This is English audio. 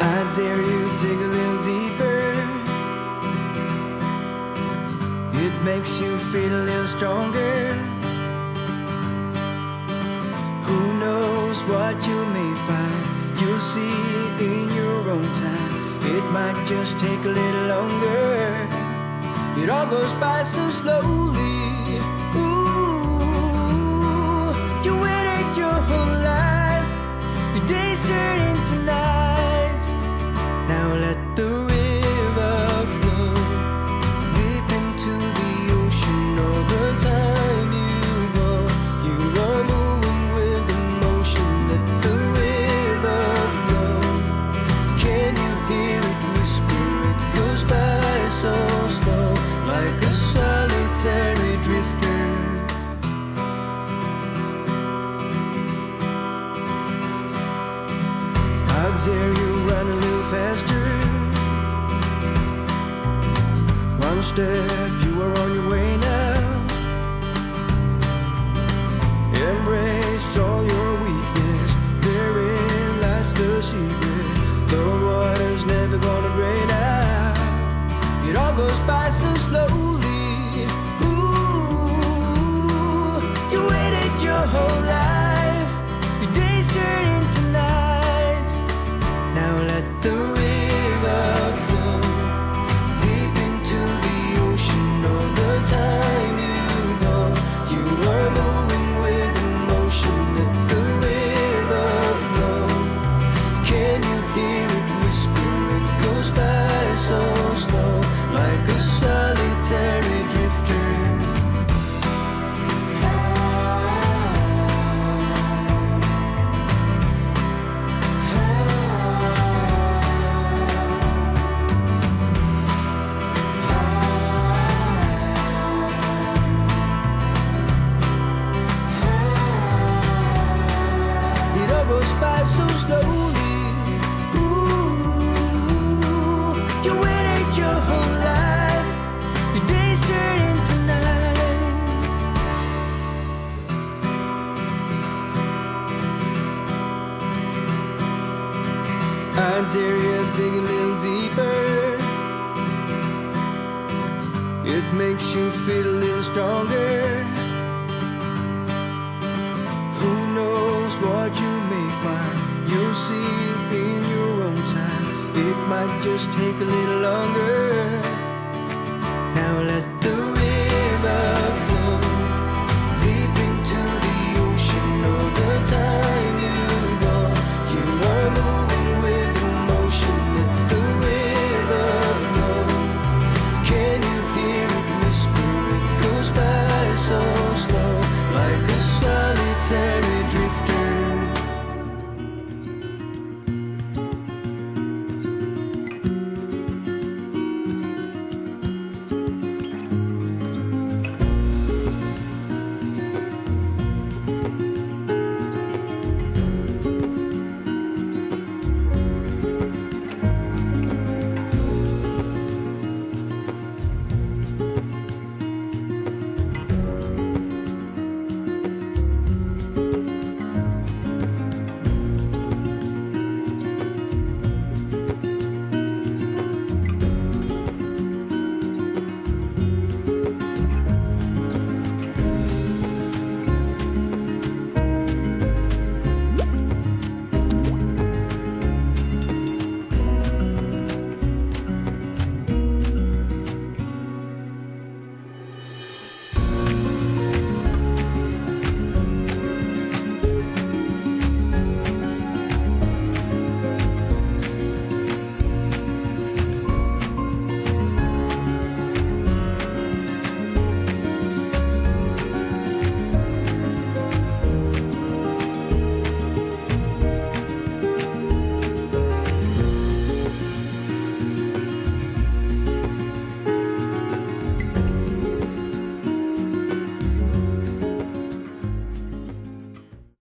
I dare you dig a little deeper. It makes you feel a little stronger. Who knows what you may find? You'll see in your own time. It might just take a little longer. It all goes by so slowly. Ooh, you waited your whole life. Your days turn into nights. Now let the river flow deep into the ocean. All the time you are moving with emotion. Let the river flow. Can you hear it whisper? It goes by so slow, like a solitary drifter. How dare you run a little faster? One step, you are on your way now. Embrace all your weakness. Therein lies the secret. The water's never gonna drain out. It all goes by so slowly. Ooh, you waited your whole life. Your days turn into nights. Now let the river flow deep into the ocean. All the time you are moving with emotion. Let the river flow. Can you hear it whisper? It goes by so slow, like a solitary drifter. It all goes by so slowly. Ooh, you waited your whole life. Your days turn into nights. I dare you dig a little deeper. It makes you feel a little stronger. Who knows what you may find? You'll see in your own time. It might just take a little longer. Now let